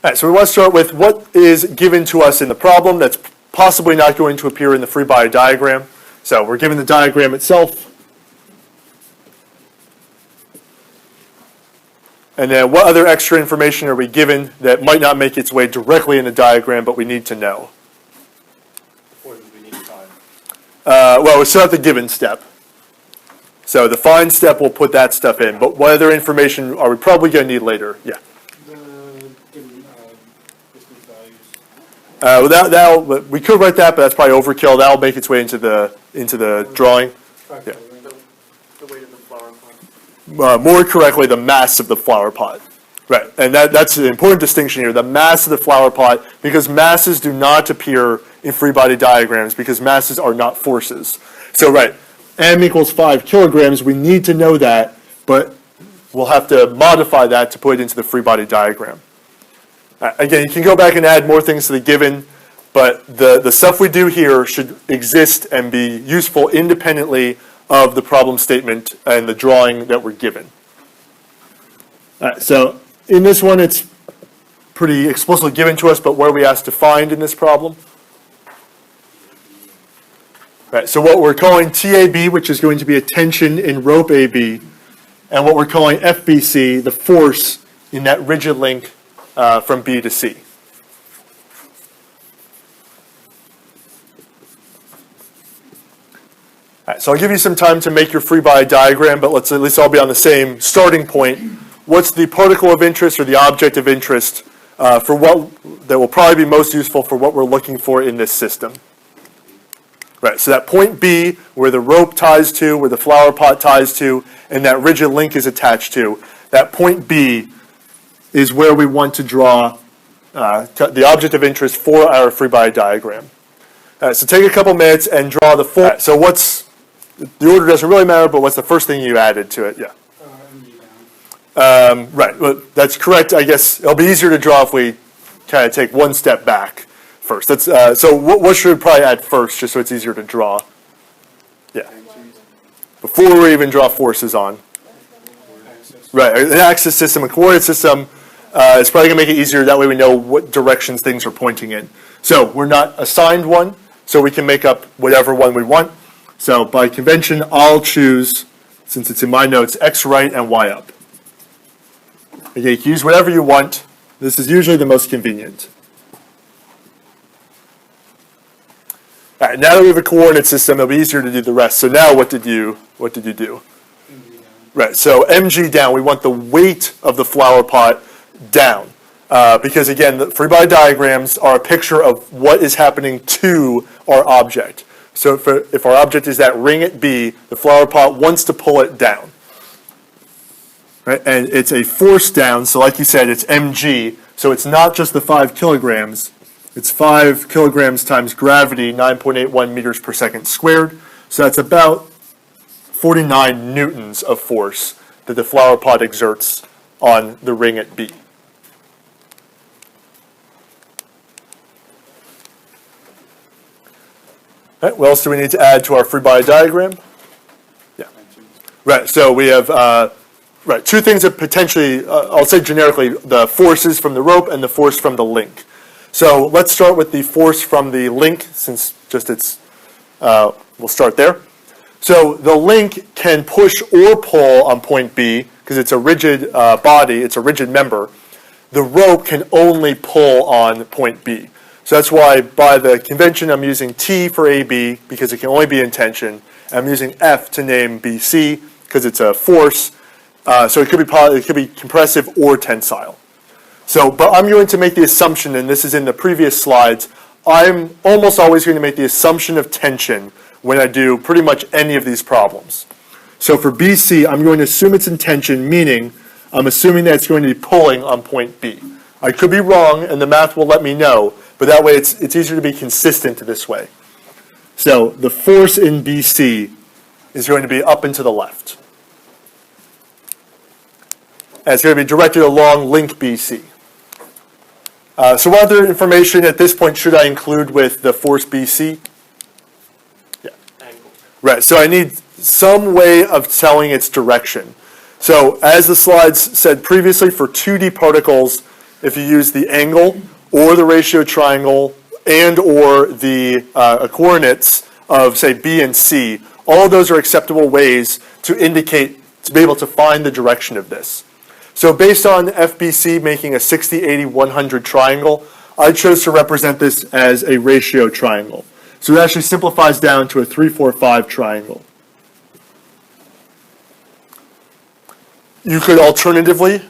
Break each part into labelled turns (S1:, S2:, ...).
S1: All right, so we want to start with what is given to us in the problem that's possibly not going to appear in the free body diagram. So we're given the diagram itself. And then what other extra information are we given that might not make its way directly in the diagram, but we need to know?
S2: What do we need to find?
S1: Well, we still have the given step. So the find step will put that stuff in. But what other information are we probably going to need later? Yeah.
S2: Distance values.
S1: We could write that, but that's probably overkill. That'll make its way into the drawing. Yeah.
S2: The weight of the flower pot.
S1: More correctly, the mass of the flower pot. Right, and that's an important distinction here, the mass of the flower pot, because masses do not appear in free body diagrams because masses are not forces. So, right, m equals 5 kilograms, we need to know that, but we'll have to modify that to put it into the free body diagram. Again, you can go back and add more things to the given, but the stuff we do here should exist and be useful independently of the problem statement and the drawing that we're given. So in this one, it's pretty explicitly given to us, but what are we asked to find in this problem? Right, so what we're calling TAB, which is going to be a tension in rope AB, and what we're calling FBC, the force in that rigid link from B to C. All right, so I'll give you some time to make your free body diagram, but let's at least all be on the same starting point. What's the particle of interest or the object of interest for what that will probably be most useful for what we're looking for in this system? Right, so that point B, where the rope ties to, where the flower pot ties to, and that rigid link is attached to, that point B is where we want to draw the object of interest for our free body diagram. So take a couple minutes and draw the full. So the order doesn't really matter, but what's the first thing you added to it? Yeah. Right, well, that's correct. I guess it'll be easier to draw if we kind of take one step back first. That's so what should we probably add first, just so it's easier to draw? Yeah. Before we even draw forces on. Right, an axis system, a coordinate system is probably going to make it easier. That way we know what directions things are pointing in. So we're not assigned one, so we can make up whatever one we want. So by convention, I'll choose, since it's in my notes, X right and Y up. Okay, you can use whatever you want. This is usually the most convenient. All right, now that we have a coordinate system, it'll be easier to do the rest. So now what did you do? Right, so mg down, we want the weight of the flower pot down. Because again, the free body diagrams are a picture of what is happening to our object. So if our object is that ring at B, the flower pot wants to pull it down. Right? And it's a force down, so like you said, it's mg. So it's not just the 5 kilograms. It's 5 kilograms times gravity, 9.81 meters per second squared. So that's about 49 newtons of force that the flower pot exerts on the ring at B. Right, what else do we need to add to our free body diagram? Yeah. Right, so we have two things that potentially, I'll say generically, the forces from the rope and the force from the link. So let's start with the force from the link, since we'll start there. So the link can push or pull on point B, because it's a rigid body, it's a rigid member. The rope can only pull on point B. So that's why by the convention I'm using T for AB because it can only be in tension. I'm using F to name BC because it's a force. So it could be compressive or tensile. So, but I'm going to make the assumption, and this is in the previous slides, I'm almost always going to make the assumption of tension when I do pretty much any of these problems. So for BC, I'm going to assume it's in tension, meaning I'm assuming that it's going to be pulling on point B. I could be wrong, and the math will let me know, but that way it's easier to be consistent this way. So the force in BC is going to be up and to the left. And it's going to be directed along link BC. So what other information at this point should I include with the force BC? Yeah.
S2: Angle.
S1: Right, so I need some way of telling its direction. So as the slides said previously, for 2D particles, if you use the angle or the ratio triangle and or the coordinates of, say, B and C. All of those are acceptable ways to indicate, to be able to find the direction of this. So based on FBC making a 60, 80, 100 triangle, I chose to represent this as a ratio triangle. So it actually simplifies down to a 3, 4, 5 triangle. You could alternatively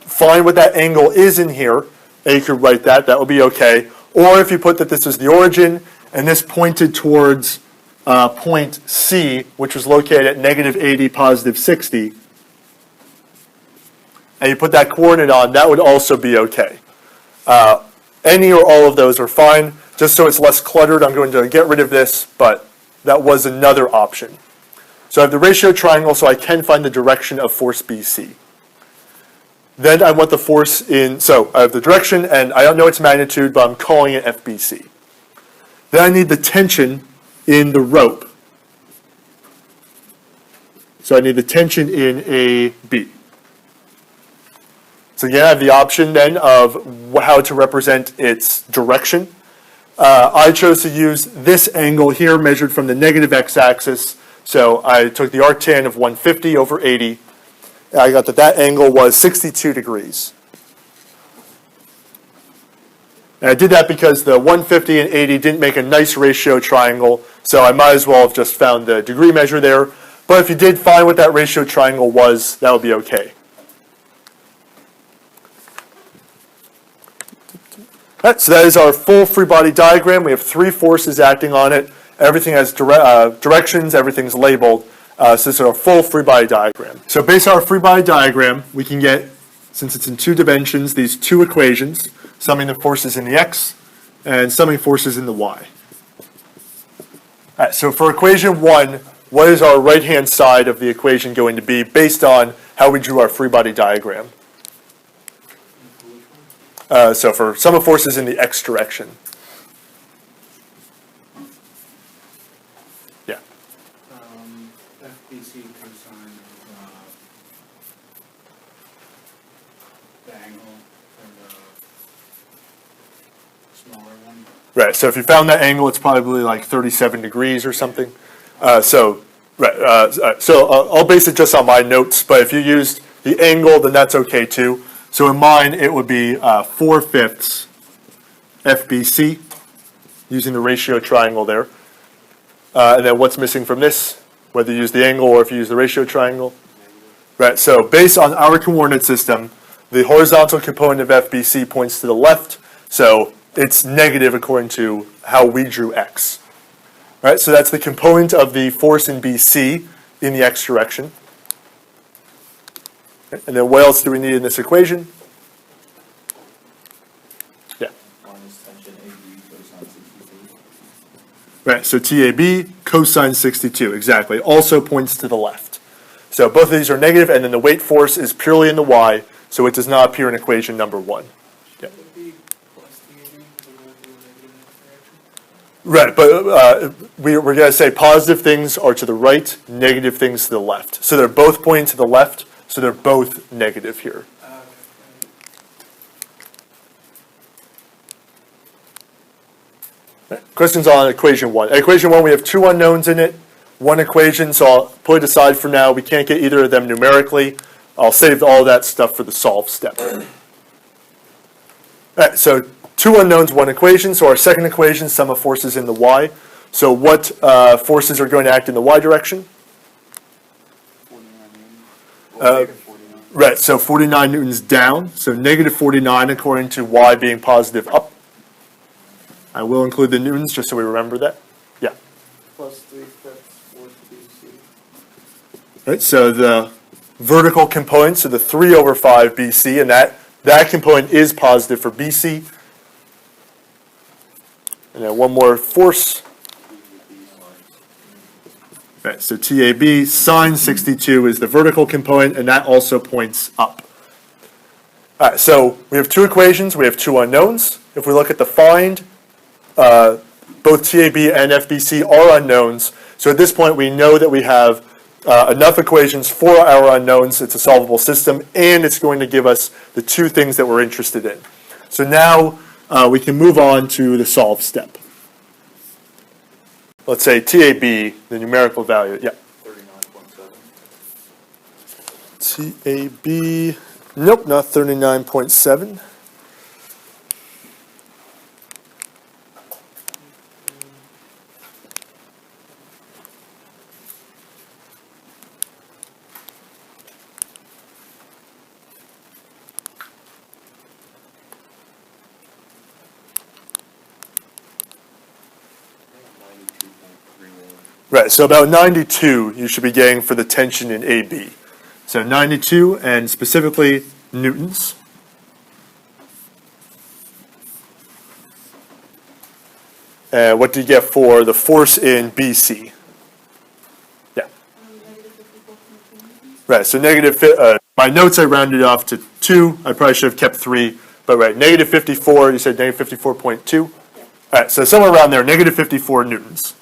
S1: find what that angle is in here, and you could write that, that would be okay. Or if you put that this is the origin, and this pointed towards point C, which was located at negative 80, positive 60, and you put that coordinate on, that would also be okay. Any or all of those are fine. Just so it's less cluttered, I'm going to get rid of this, but that was another option. So I have the ratio triangle, so I can find the direction of force BC. Then I want the force in, so I have the direction, and I don't know its magnitude, but I'm calling it FBC. Then I need the tension in the rope. So I need the tension in AB. So again, I have the option then of how to represent its direction. I chose to use this angle here measured from the negative x-axis. So I took the arctan of 150 over 80. I got that that angle was 62 degrees. And I did that because the 150 and 80 didn't make a nice ratio triangle, so I might as well have just found the degree measure there. But if you did find what that ratio triangle was, that would be okay. All right, so that is our full free body diagram. We have 3 forces acting on it. Everything has directions, everything's labeled. So this is our full free body diagram. So based on our free body diagram, we can get, since it's in 2 dimensions, these 2 equations, summing the forces in the x and summing forces in the y. All right, so for equation 1, what is our right-hand side of the equation going to be based on how we drew our free body diagram? So for sum of forces in the x direction. Yeah.
S3: FBC cosine of the angle for the smaller one.
S1: Right, so if you found that angle, it's probably like 37 degrees or something. So I'll base it just on my notes, but if you used the angle, then that's okay too. So in mine, it would be 4/5 FBC, using the ratio triangle there. And then what's missing from this, whether you use the angle or if you use the ratio triangle? Right, so based on our coordinate system, the horizontal component of FBC points to the left, so it's negative according to how we drew x. Right, so that's the component of the force in BC in the x direction. And then what else do we need in this equation? Yeah. Right, so TAB, cosine 62, exactly. Also points to the left. So both of these are negative, and then the weight force is purely in the y, so it does not appear in equation number 1. Yeah. Right, but we're going to say positive things are to the right, negative things to the left. So they're both pointing to the left, so they're both negative here. Right. Questions on equation 1. Equation 1, we have 2 unknowns in it, 1 equation, so I'll put it aside for now. We can't get either of them numerically. I'll save all of that stuff for the solve step. All right, so 2 unknowns, 1 equation. So our second equation, sum of forces in the y. So what forces are going to act in the y direction? Right, so 49 newtons down, so negative 49 according to y being positive up. I will include the newtons just so we remember that. Yeah.
S2: Plus 3/5 force BC.
S1: Right, so the vertical component, so the 3 over 5 BC, and that component is positive for BC. And then one more force. Right, so TAB, sine 62 is the vertical component, and that also points up. All right, so we have 2 equations, we have 2 unknowns. If we look at the find, both TAB and FBC are unknowns. So at this point, we know that we have enough equations for our unknowns. It's a solvable system, and it's going to give us the 2 things that we're interested in. So now we can move on to the solve step. Let's say TAB, the numerical value, yeah. 39.7. TAB, nope, not 39.7. Right, so about 92 you should be getting for the tension in AB. So 92, and specifically newtons. And what do you get for the force in BC? Yeah. Right, so my notes I rounded off to 2. I probably should have kept 3. But right, negative 54, you said negative 54.2? All right, so somewhere around there, negative 54 newtons.